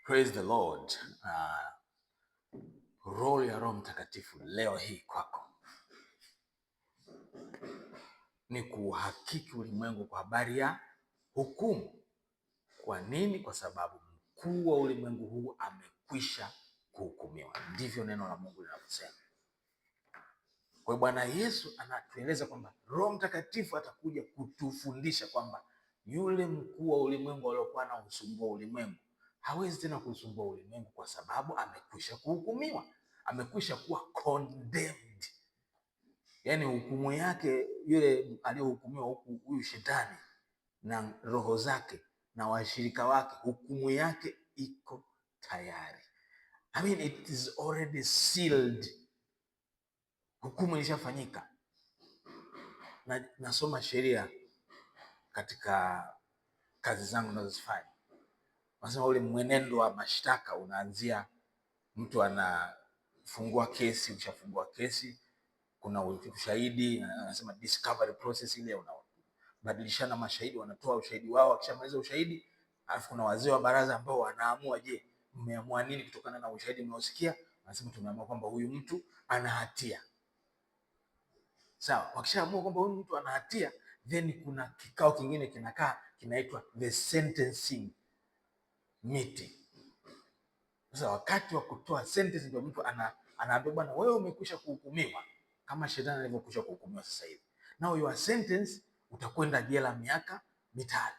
Praise the Lord. Role ya Roho Mtakatifu leo hii kwako ni kuhakiki ulimwengu kwa habari ya hukumu. Kwa nini? Kwa sababu mkuu wa ulimwengu huu amekwisha kuhukumiwa. Ndivyo neno la Mungu linavyosema. Kwa hiyo Bwana Yesu anatueleza kwamba Roho Mtakatifu atakuja kutufundisha kwamba yule mkuu wa ulimwengu aliokuwa anausumbua ulimwengu hawezi tena kusumbua ulimwengu kwa sababu amekwisha kuhukumiwa. Amekwisha kuwa condemned. Yaani hukumu yake yule aliyohukumiwa huyu shetani na roho zake na washirika wake, hukumu yake iko tayari. I mean, it is already sealed. Hukumu ilishafanyika. Nasoma sheria katika kazi zangu ninazozifanya. Nasema ule mwenendo wa mashtaka unaanzia mtu anafungua kesi, ukishafungua kesi kuna ushahidi, anasema discovery process, ile unabadilishana mashahidi, wanatoa ushahidi wao, wakishamaliza ushahidi, alafu kuna wazee wa baraza ambao wanaamua, je, mmeamua nini kutokana na ushahidi mnaosikia? Wanasema tumeamua kwamba huyu mtu ana hatia. Sawa, wakishaamua kwamba huyu mtu ana hatia, then kuna kikao kingine kinakaa, kinaitwa the sentencing meeting. Sasa wakati wa kutoa sentence ndio mtu anaambia bwana, wewe umekwisha kuhukumiwa kama shetani alivyokwisha kuhukumiwa sasa hivi. Now your sentence, utakwenda jela miaka 3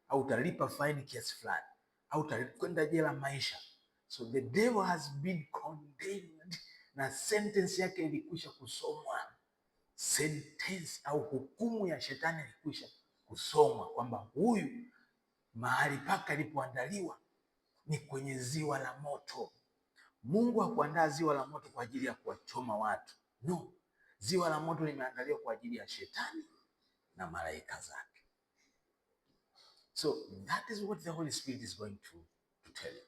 au utalipa fine kiasi fulani au utakwenda jela maisha. So the devil has been condemned na sentence yake ilikwisha kusomwa. Sentence au hukumu ya shetani ilikwisha kusomwa kwamba huyu mahali pake alipoandaliwa ni kwenye ziwa la moto. Mungu hakuandaa ziwa la moto kwa ajili ya kuwachoma watu. No. Ziwa la moto limeandaliwa kwa ajili ya shetani na malaika zake. So that is what the Holy Spirit is going to tell you.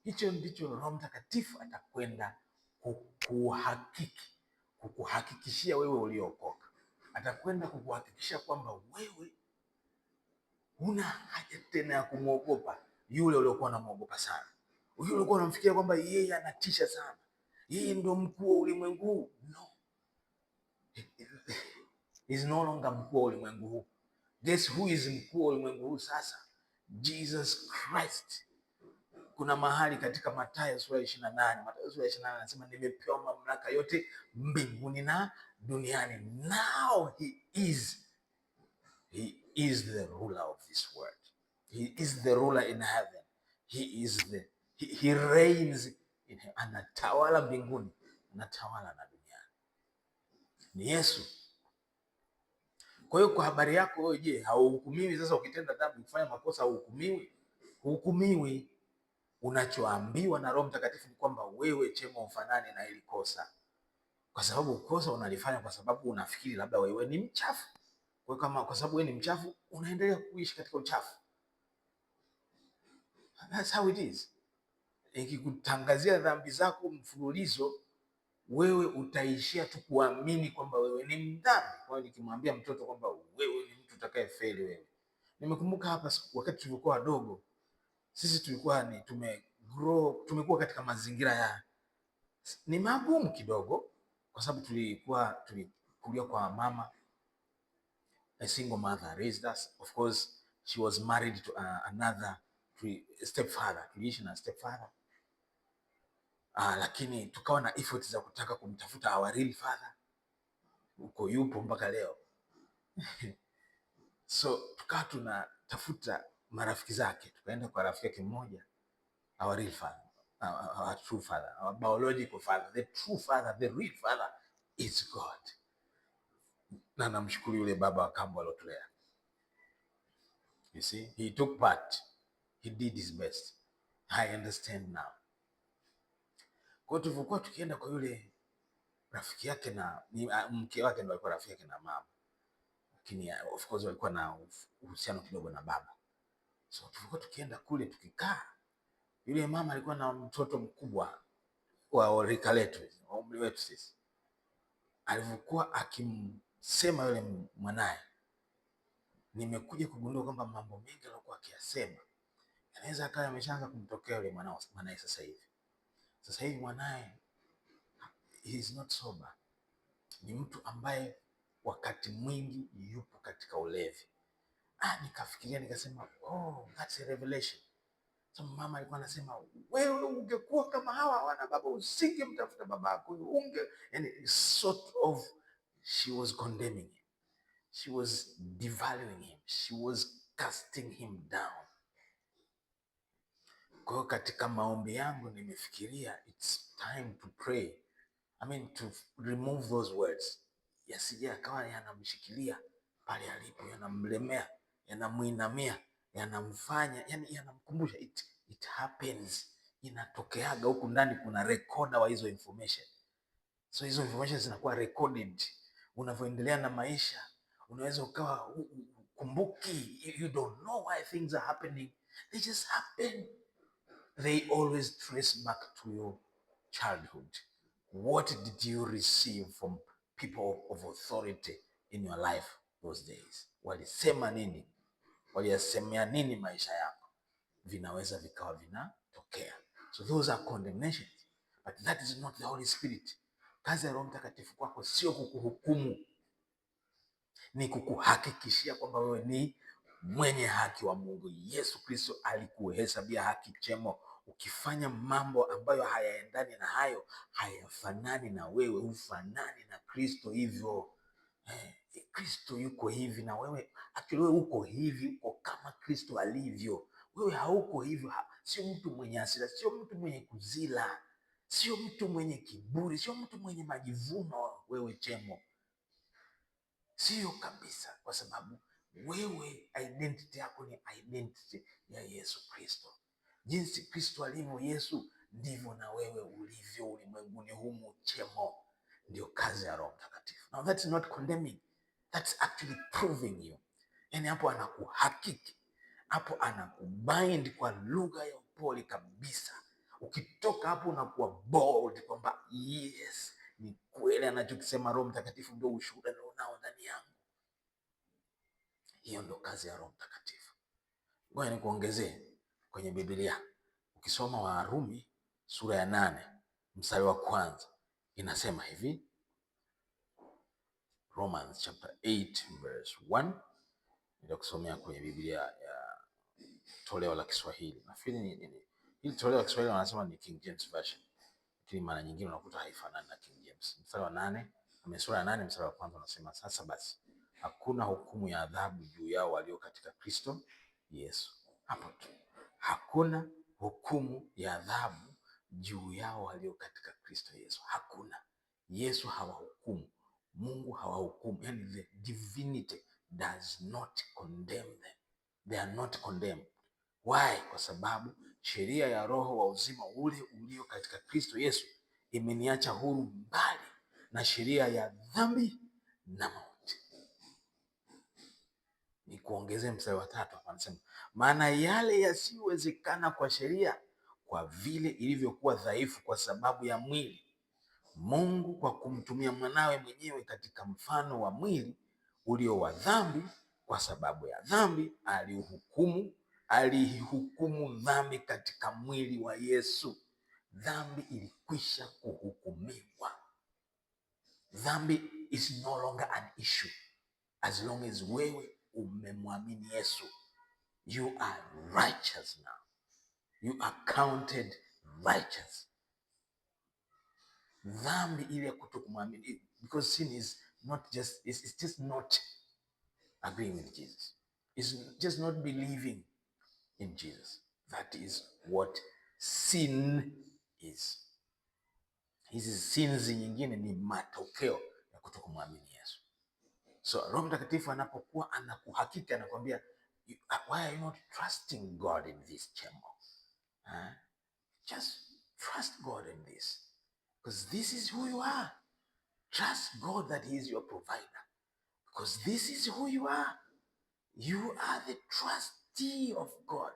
Hicho ndicho Roho Mtakatifu atakwenda kukuhakikishia wewe uliokoka. Atakwenda kukuhakikishia kwamba wewe huna haja tena ya kumwogopa yule uliokuwa unamwogopa sana. Yule ulikuwa unamfikiria kwamba yeye anatisha sana, yeye ndio mkuu wa ulimwengu huu. No. He is no longer mkuu wa ulimwengu huu. Guess who is mkuu wa ulimwengu huu sasa? Jesus Christ. Kuna mahali katika Mathayo sura 28, Mathayo sura 28 anasema nimepewa mamlaka yote mbinguni na duniani. Now he is the ruler of this world. He is the ruler in heaven. He reigns in heaven. Anatawala mbinguni, anatawala na duniani. Ni Yesu. Kwa hiyo kwa habari yako wewe, je, hauhukumiwi sasa ukitenda dhambi, ukifanya makosa hauhukumiwi? Hukumiwi. Unachoambiwa na Roho Mtakatifu ni kwamba wewe chema ufanane na hili kosa. Kwa sababu kosa unalifanya kwa sababu unafikiri labda wewe ni mchafu. Kwa sababu wewe ni mchafu, unaendelea kuishi katika uchafu. That's how it is. Ikikutangazia dhambi zako mfululizo, wewe utaishia tu kuamini kwamba wewe ni mdhambi. Kwa hiyo nikimwambia mtoto kwamba wewe ni mtu utakayefeli wewe. Nimekumbuka hapa wakati tulikuwa wadogo, sisi tulikuwa tumekuwa katika mazingira ni magumu kidogo, kwa sababu tulikulia kwa mama, a single mother raised us. Of course she was married to another stepfather. Tuliishi na stepfather. Lakini tukawa na effort za kutaka kumtafuta our real father. Uko yupo mpaka leo. So tukawa tunatafuta marafiki zake. Tukaenda kwa rafiki yake mmoja, our real father, our true father, our biological father, the true father, the real father is God. Na namshukuru yule baba wa kambo alotulea. You see, he took part. He did his best. I understand now. Kwa tulivyokuwa tukienda kwa yule rafiki yake na mke wake ndio alikuwa rafiki yake na mama. Lakini of course walikuwa na uhusiano kidogo na baba. So tulikuwa tukienda kule tukikaa. Yule mama alikuwa na mtoto mkubwa wa rika letu, wa umri wetu sisi. Alivyokuwa akimsema yule mwanae, nimekuja kugundua kwamba mambo mengi alikuwa akiyasema anaweza akawa ameshaanza kumtokea yule mwanae sasa hivi. Sasa hivi mwanae he is not sober, ni mtu ambaye wakati mwingi yupo katika ulevi. Nikafikiria nikasema, oh, that's a revelation. So mama alikuwa anasema, wewe ungekuwa kama hawa wana baba usingemtafuta babako, yani sort of she was condemning him, she was devaluing him, she was casting him down. Kwa hiyo katika maombi yangu nimefikiria it's time to pray, to remove those words, yasije akawa yanamshikilia pale alipo, yanamlemea, yanamuinamia, yanamfanya, yani yanamkumbusha it happens, inatokeaga huku ndani. Kuna recorder wa hizo information, so hizo information zinakuwa recorded. Unavyoendelea na maisha unaweza ukawa kumbuki, you don't know why things are happening, they just happen. They always trace back to your childhood. What did you receive from people of authority in your life those days? Walisema nini? Waliyasemea nini maisha yako? Vinaweza vikawa vinatokea. So those are condemnations. But that is not the Holy Spirit. Kazi ya Roho Mtakatifu kwako sio kukuhukumu, ni kukuhakikishia kwamba wewe ni mwenye haki wa Mungu. Yesu Kristo alikuhesabia haki chemo. Ukifanya mambo ambayo hayaendani na hayo, hayafanani na wewe, hufanani na Kristo hivyo. Kristo yuko hivi na wewe actually wewe uko hivi, uko kama Kristo alivyo. Wewe hauko hivyo, sio mtu mwenye hasira, sio mtu mwenye kuzila, sio mtu mwenye kiburi, sio mtu mwenye majivuno. Wewe chemo, sio kabisa, kwa sababu wewe identity yako ni identity ya Yesu Kristo. Jinsi Kristo alivyo Yesu, ndivyo na wewe ulivyo ulimwenguni humu chemo. Ndio kazi ya Roho Mtakatifu. Now that's not condemning, that's actually proving you. Yani hapo anakuhakiki, hapo anakubind kwa lugha ya upole kabisa. Ukitoka hapo unakuwa bold kwamba yes, ni kweli anachokisema Roho Mtakatifu, ndio ushuhuda nao ndani yangu. Hiyo ndio kazi ya Roho Mtakatifu. Ngoja nikuongezee kwenye Biblia. Ukisoma Warumi sura ya 8 mstari wa 1 inasema hivi, Romans chapter 8 verse 1. Nitakusomea kwenye Biblia ya toleo la Kiswahili. Nafikiri hili toleo la Kiswahili wanasema ni King James version, lakini mara nyingine unakuta haifanani na King James. Mstari wa 8, sura ya 8 mstari wa 1 unasema, sasa basi hakuna hukumu ya adhabu juu yao walio katika Kristo Yesu. Hapo tu. Hakuna hukumu ya adhabu juu yao walio katika Kristo Yesu. Hakuna. Yesu hawahukumu, Mungu hawahukumu. Yani the divinity does not condemn them. They are not condemned. Why? Kwa sababu sheria ya roho wa uzima ule ulio katika Kristo Yesu imeniacha huru mbali na sheria ya dhambi na mauti. Ni kuongezea mstari wa 3 anasema, maana yale yasiyowezekana kwa sheria, kwa vile ilivyokuwa dhaifu kwa sababu ya mwili, Mungu kwa kumtumia mwanawe mwenyewe katika mfano wa mwili ulio wa dhambi, kwa sababu ya dhambi alihukumu dhambi katika mwili wa Yesu. Dhambi ilikwisha kuhukumiwa. Dhambi is no longer an issue as long as wewe umemwamini Yesu. You are righteous now. You are counted righteous. Dhambi ile ya kutokumwamini, because sin is not just, it's just not agreeing with Jesus. It's just not believing in Jesus. That is what sin is. Hizi sins nyingine ni matokeo ya kutokumwamini Yesu. So Roho Mtakatifu anapokuwa anakuhakiki, anakuambia, why are you not trusting God in this chamber? Just trust God in this, because this is who you are. Trust God that He is your provider, because this is who you are. You are the trustee of God.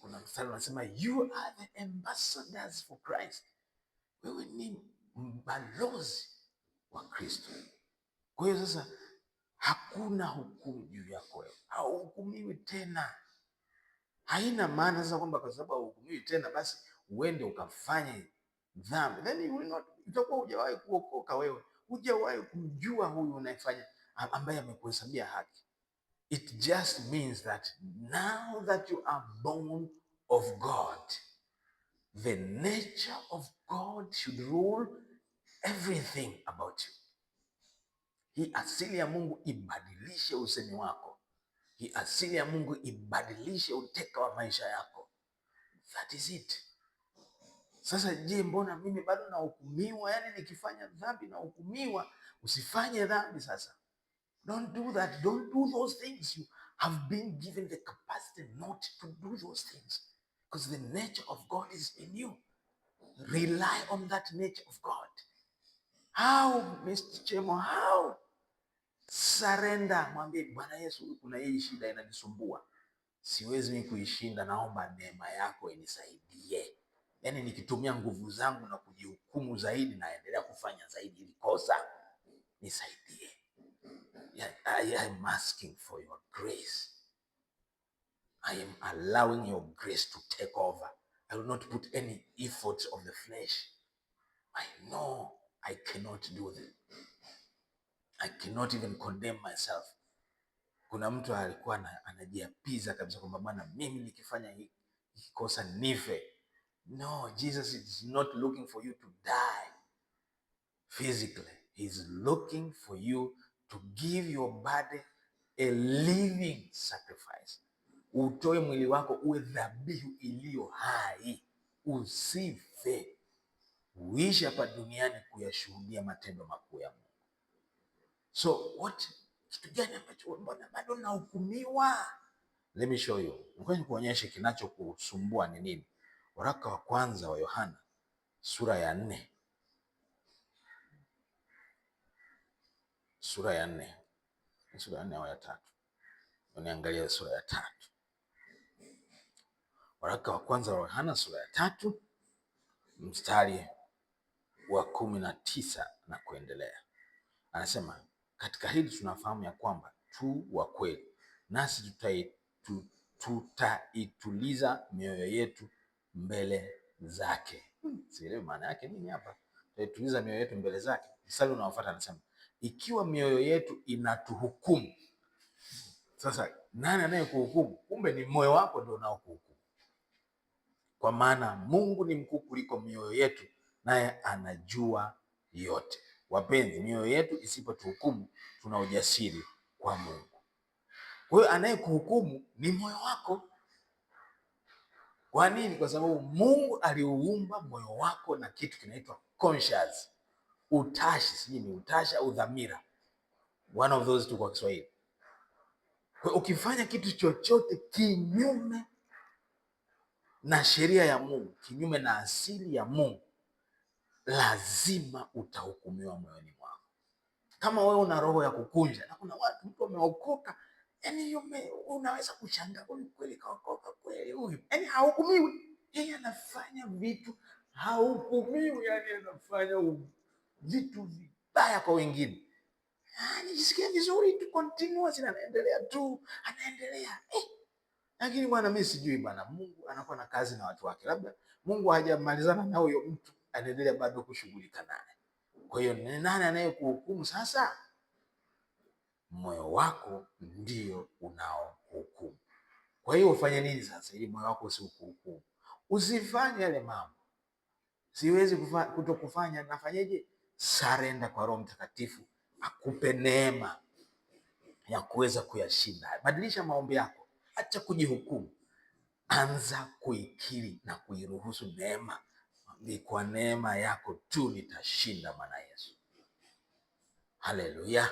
Kuna mstari unasema, you are the ambassadors for Christ. Wewe ni mbalozi wa Kristo. Kwa hiyo sasa hakuna hukumu juu yako wewe. Hauhukumiwi tena. Haina maana sasa kwamba kwa sababu hukumiwi tena basi uende ukafanye dhambi, then you will not, utakuwa hujawahi kuokoka wewe, hujawahi kumjua huyu unayefanya ambaye amekuhesabia haki. It just means that now that you are born of God, the nature of God should rule everything about you. Hii asili ya Mungu ibadilishe usemi wako. Hii asili ya Mungu ibadilishe uteka wa maisha yako. That is it. Sasa je, mbona mimi bado nahukumiwa? Yaani nikifanya dhambi nahukumiwa. Usifanye dhambi sasa. Don't do that. Don't do those things. You have been given the capacity not to do those things because the nature of God is in you. Rely on that nature of God. How, Mr. Chemo, how? Surrender. Mwambie Bwana Yesu, kuna hii shida inanisumbua. Siwezi mimi kuishinda, naomba neema yako inisaidie. Yaani nikitumia nguvu zangu na kujihukumu zaidi naendelea kufanya zaidi ili kosa, nisaidie. I am asking for your grace. I am allowing your grace to take over. I will not put any effort of the flesh. I know I cannot do this. I cannot even condemn myself. Kuna mtu alikuwa anajiapiza kabisa kwamba bwana, mimi nikifanya hiki kosa nife. No, Jesus is not looking for you to die physically. He's looking for you to give your body a living sacrifice. Utoe mwili wako uwe dhabihu iliyo hai, usife. Uishi hapa duniani kuyashuhudia matendo makuu ya Mungu. So kitu gani ambacho mbona bado nahukumiwa? Let me show you. Ngoja nikuonyeshe kinachokusumbua ni nini. Waraka wa kwanza wa Yohana sura ya 4. Sura ya 4 au ya 3? Uniangalia sura ya 3. Waraka wa kwanza wa Yohana sura ya 3 mstari wa 19 na kuendelea. Anasema, katika hili tunafahamu ya kwamba tu wa kweli, nasi tutaituliza mioyo yetu mbele zake. Sielewi maana yake nini hapa. Tutaituliza mioyo yetu mbele zake. Mstari unaofuata anasema, ikiwa mioyo yetu inatuhukumu. Sasa nani anayekuhukumu? Kumbe ni moyo wako ndio unaokuhukumu. Kwa maana Mungu ni mkuu kuliko mioyo yetu, naye anajua yote. Wapenzi, mioyo yetu isipotuhukumu, tuna ujasiri kwa Mungu. Kwa hiyo anayekuhukumu ni moyo wako. Kwa nini? Kwa sababu Mungu aliuumba moyo wako na kitu kinaitwa conscious, utashi, sijui ni utashi au dhamira, one of those two kwa Kiswahili. Kwa ukifanya kitu chochote kinyume na sheria ya Mungu, kinyume na asili ya Mungu, lazima utahukumiwa moyoni mwako. Kama wewe una roho ya kukunja, na kuna watu mtu ameokoka, yani unaweza kushangaa, kweli kaokoka kweli huyu, yani hahukumiwi, yeye anafanya vitu hahukumiwi, yani anafanya vitu vibaya kwa wengine. Nijisikia vizuri tu, continuous, anaendelea tu, anaendelea. Lakini bwana, mimi sijui bwana, Mungu anakuwa na kazi na watu wake. Labda Mungu hajamalizana na huyo mtu, anaendelea bado kushughulika naye. Kwa hiyo ni nani anayekuhukumu sasa? Moyo wako ndio unaohukumu. Kwa hiyo ufanye nini sasa ili moyo wako usikuhukumu? Usifanye yale mambo. Siwezi kutokufanya, nafanyeje? Surrender kwa Roho Mtakatifu akupe neema ya kuweza kuyashinda. Badilisha maombi yako, acha kujihukumu, anza kuikiri na kuiruhusu neema. Ni kwa neema yako tu nitashinda, Bwana Yesu. Haleluya.